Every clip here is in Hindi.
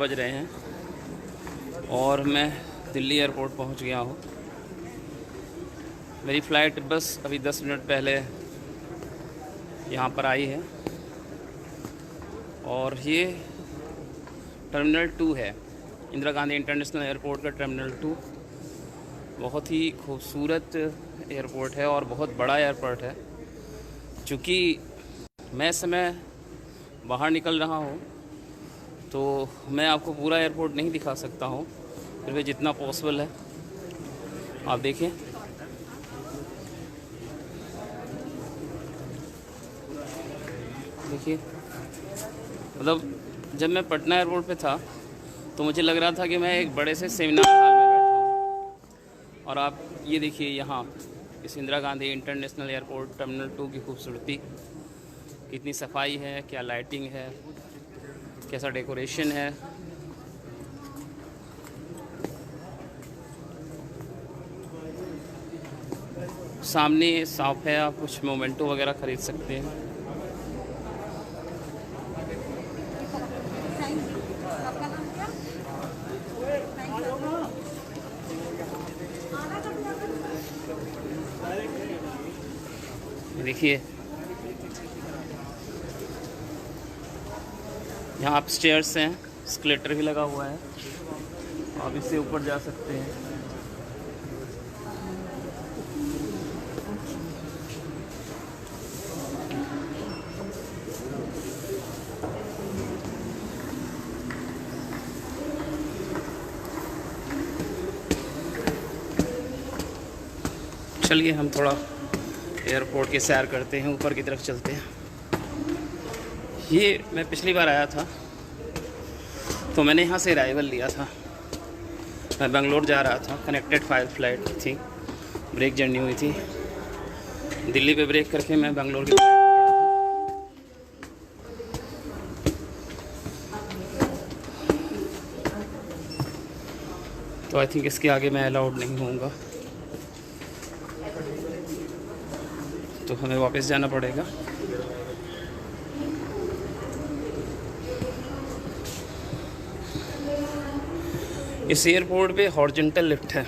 बज रहे हैं और मैं दिल्ली एयरपोर्ट पहुंच गया हूं। मेरी फ़्लाइट बस अभी 10 मिनट पहले यहां पर आई है और ये टर्मिनल 2 है, इंदिरा गांधी इंटरनेशनल एयरपोर्ट का टर्मिनल 2। बहुत ही खूबसूरत एयरपोर्ट है और बहुत बड़ा एयरपोर्ट है। चूँकि मैं इस समय बाहर निकल रहा हूँ तो मैं आपको पूरा एयरपोर्ट नहीं दिखा सकता हूँ, फिर भी जितना पॉसिबल है आप देखिए। देखिए, मतलब जब मैं पटना एयरपोर्ट पे था तो मुझे लग रहा था कि मैं एक बड़े से सेमिनार हॉल में बैठा हूँ। और आप ये देखिए यहाँ इस Indira Gandhi international airport terminal 2 की खूबसूरती, कितनी सफाई है, क्या लाइटिंग है, कैसा डेकोरेशन है। सामने शॉप है, आप कुछ मोमेंटो वगैरह ख़रीद सकते हैं। देखिए यहाँ आप स्टेयर्स हैं, स्केलेटर भी लगा हुआ है, आप इससे ऊपर जा सकते हैं। चलिए हम थोड़ा एयरपोर्ट की सैर करते हैं, ऊपर की तरफ चलते हैं। ये मैं पिछली बार आया था तो मैंने यहाँ से अराइवल लिया था। मैं बेंगलोर जा रहा था, कनेक्टेड फ़्लाइट थी, ब्रेक जर्नी हुई थी। दिल्ली पे ब्रेक करके मैं बेंगलोर की फ्लाइट पकड़ा था। तो आई थिंक इसके आगे मैं अलाउड नहीं होऊंगा, तो हमें वापस जाना पड़ेगा। इस एयरपोर्ट पे हॉरिजॉन्टल लिफ्ट है।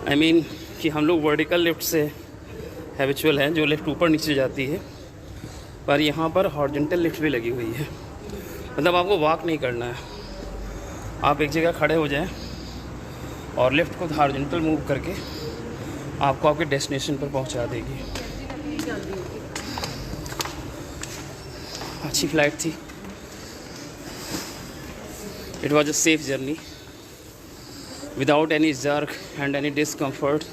आई मीन कि हम लोग वर्टिकल लिफ्ट से हैबिचुअल हैं, जो लिफ्ट ऊपर नीचे जाती है, पर यहाँ पर हॉरिजॉन्टल लिफ्ट भी लगी हुई है। मतलब आपको वॉक नहीं करना है, आप एक जगह खड़े हो जाएं और लिफ्ट को हॉरिजॉन्टल मूव करके आपको आपके डेस्टिनेशन पर पहुँचा देगी। अच्छी फ़्लाइट थी। It was a safe journey without any jerk and any discomfort.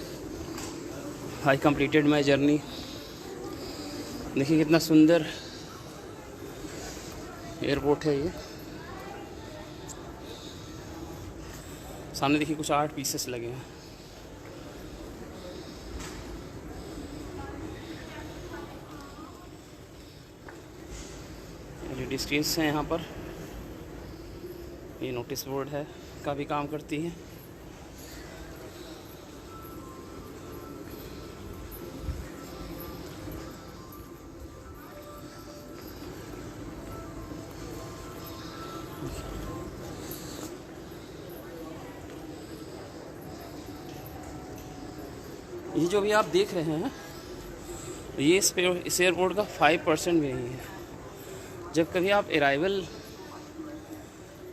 I completed my journey. देखिए कितना सुंदर एयरपोर्ट है ये। सामने देखिए कुछ आर्ट पीसेस लगे हैं। LED स्क्रीन्स हैं यहाँ पर। ये नोटिस बोर्ड है का भी काम करती है। ये जो भी आप देख रहे हैं ये इस एयरपोर्ट का 5% भी नहीं है। जब कभी आप अराइवल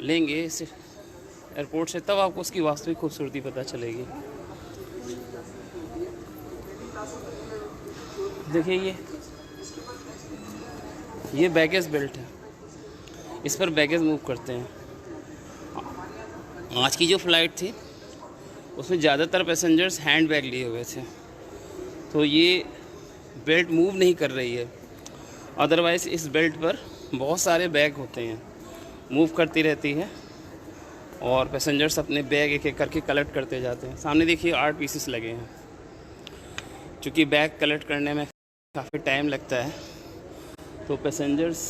लेंगे इस एयरपोर्ट से तब आपको उसकी वास्तविक खूबसूरती पता चलेगी। देखिए ये बैगेज बेल्ट है, इस पर बैगेज मूव करते हैं। आज की जो फ़्लाइट थी उसमें ज़्यादातर पैसेंजर्स हैंड बैग लिए हुए थे, तो ये बेल्ट मूव नहीं कर रही है। अदरवाइज़ इस बेल्ट पर बहुत सारे बैग होते हैं, मूव करती रहती है और पैसेंजर्स अपने बैग एक एक करके कलेक्ट करते जाते हैं। सामने देखिए आर्ट पीसेस लगे हैं। चूँकि बैग कलेक्ट करने में काफ़ी टाइम लगता है तो पैसेंजर्स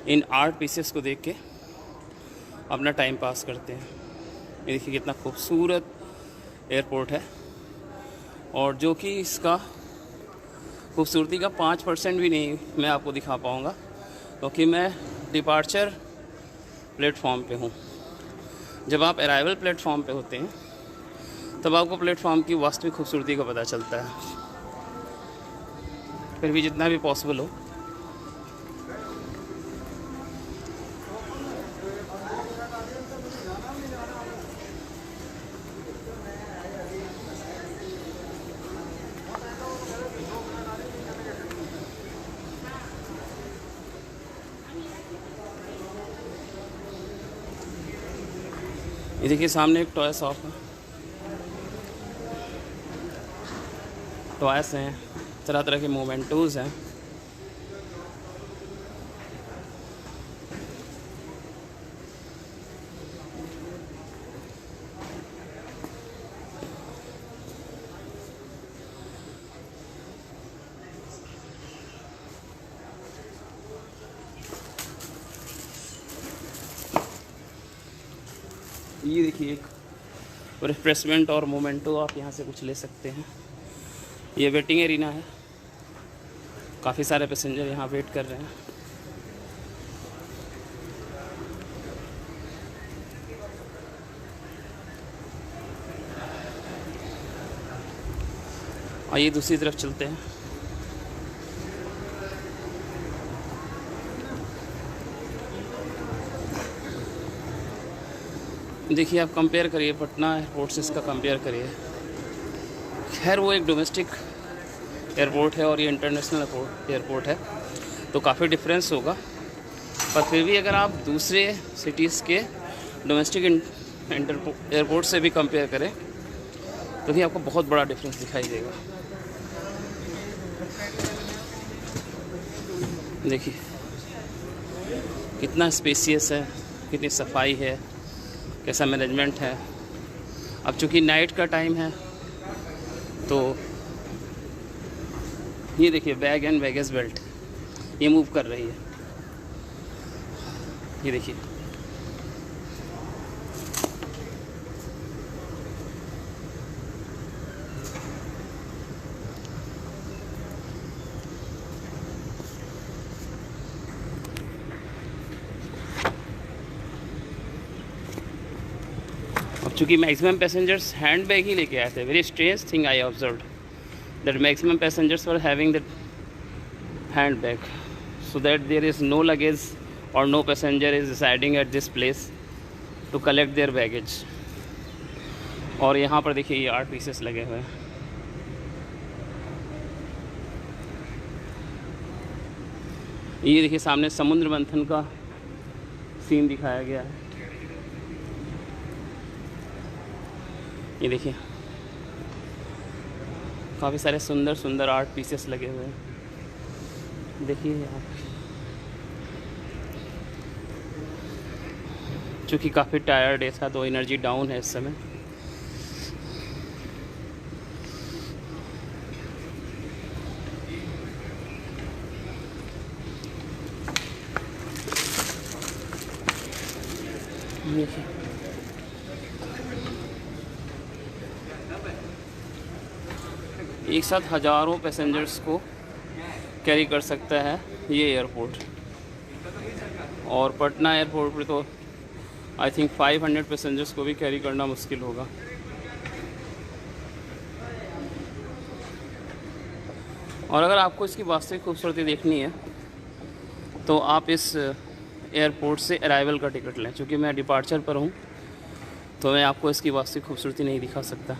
इन आर्ट पीसेस को देख के अपना टाइम पास करते हैं। ये देखिए कितना खूबसूरत एयरपोर्ट है और जो कि इसका खूबसूरती का 5% भी नहीं मैं आपको दिखा पाऊँगा, क्योंकि मैं डिपार्चर प्लेटफॉर्म पे हूँ। जब आप अराइवल प्लेटफॉर्म पे होते हैं तब आपको प्लेटफॉर्म की वास्तविक खूबसूरती का पता चलता है। फिर भी जितना भी पॉसिबल हो ये देखिए सामने एक टॉय शॉप है, टॉयस हैं, तरह तरह के मोमेंटोज़ हैं। ये देखिए एक रिफ्रेशमेंट और मोमेंटो, आप यहाँ से कुछ ले सकते हैं। ये वेटिंग एरिना है, काफ़ी सारे पैसेंजर यहाँ वेट कर रहे हैं। आइए दूसरी तरफ चलते हैं। देखिए आप कंपेयर करिए पटना एयरपोर्ट से इसका कंपेयर करिए। खैर वो एक डोमेस्टिक एयरपोर्ट है और ये इंटरनेशनल एयरपोर्ट है, तो काफ़ी डिफरेंस होगा। पर फिर भी अगर आप दूसरे सिटीज़ के डोमेस्टिक एयरपोर्ट से भी कंपेयर करें तो भी आपको बहुत बड़ा डिफरेंस दिखाई देगा। देखिए कितना स्पेसियस है, कितनी सफाई है, कैसा मैनेजमेंट है। अब चूँकि नाइट का टाइम है तो ये देखिए बैग एंड बैगेज बेल्ट ये मूव कर रही है। ये देखिए अब चूँकि मैक्सिमम पैसेंजर्स हैंड बैग ही लेके आए थे। Very strange thing I observed that maximum passengers were having that handbag, so that there is no luggage or no passenger is residing at this place to collect their baggage। और यहाँ पर देखिए ये आर्ट पीसेस लगे हुए हैं। ये देखिए सामने समुद्र मंथन का सीन दिखाया गया है। ये देखिए काफ़ी सारे सुंदर सुंदर आर्ट पीसेस लगे हुए हैं। देखिए आप चूँकि काफ़ी टायर्ड डे था तो एनर्जी डाउन है इस समय। एक साथ हज़ारों पैसेंजर्स को कैरी कर सकता है ये एयरपोर्ट। और पटना एयरपोर्ट पर तो आई थिंक 500 पैसेंजर्स को भी कैरी करना मुश्किल होगा। और अगर आपको इसकी वास्तविक खूबसूरती देखनी है तो आप इस एयरपोर्ट से अराइवल का टिकट लें। चूँकि मैं डिपार्चर पर हूँ तो मैं आपको इसकी वास्तविक खूबसूरती नहीं दिखा सकता,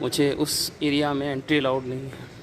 मुझे उस एरिया में एंट्री अलाउड नहीं है।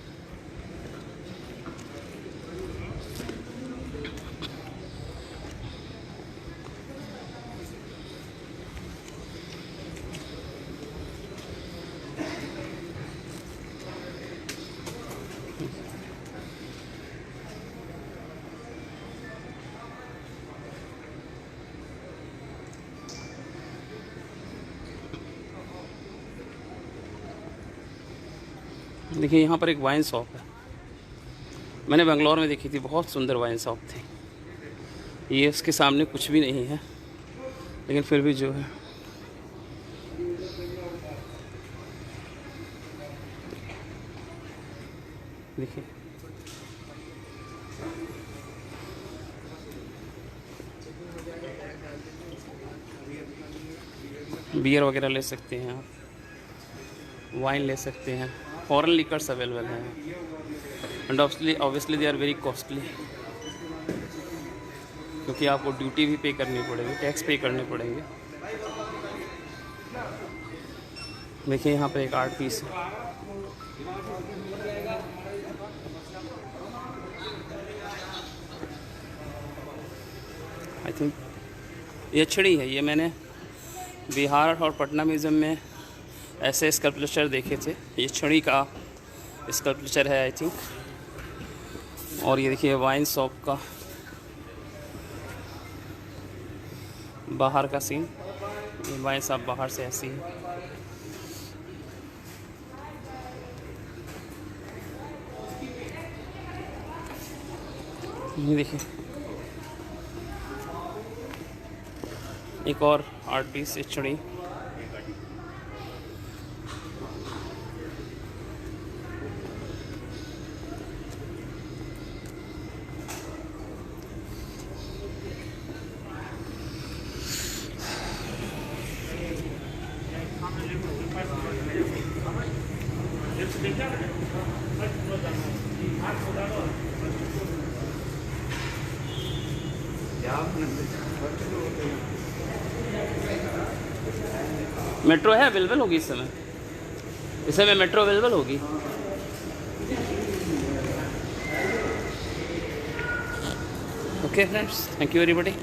देखिए यहाँ पर एक वाइन शॉप है, मैंने बेंगलोर में देखी थी, बहुत सुंदर वाइन शॉप थी। ये इसके सामने कुछ भी नहीं है, लेकिन फिर भी जो है देखिए बियर वगैरह ले सकते हैं आप, वाइन ले सकते हैं, फॉरेन लिकर्स अवेलेबल हैं and obviously they are very costly, क्योंकि आपको ड्यूटी भी पे करनी पड़ेगी, टैक्स पे करने पड़ेंगे। देखिए यहाँ पे एक आर्ट पीस है, आई थिंक ये छड़ी है। ये मैंने बिहार और पटना म्यूज़ियम में ऐसे स्कल्पचर देखे थे। ये छड़ी का स्कल्पचर है आई थिंक। और ये देखिए वाइन शॉप का बाहर का सीन, ये वाइन शॉप बाहर से ऐसी है। ये देखिए एक और आर्ट पीस छड़ी। मेट्रो है अवेलेबल होगी इस समय मेट्रो अवेलेबल होगी। Okay friends, thank you everybody.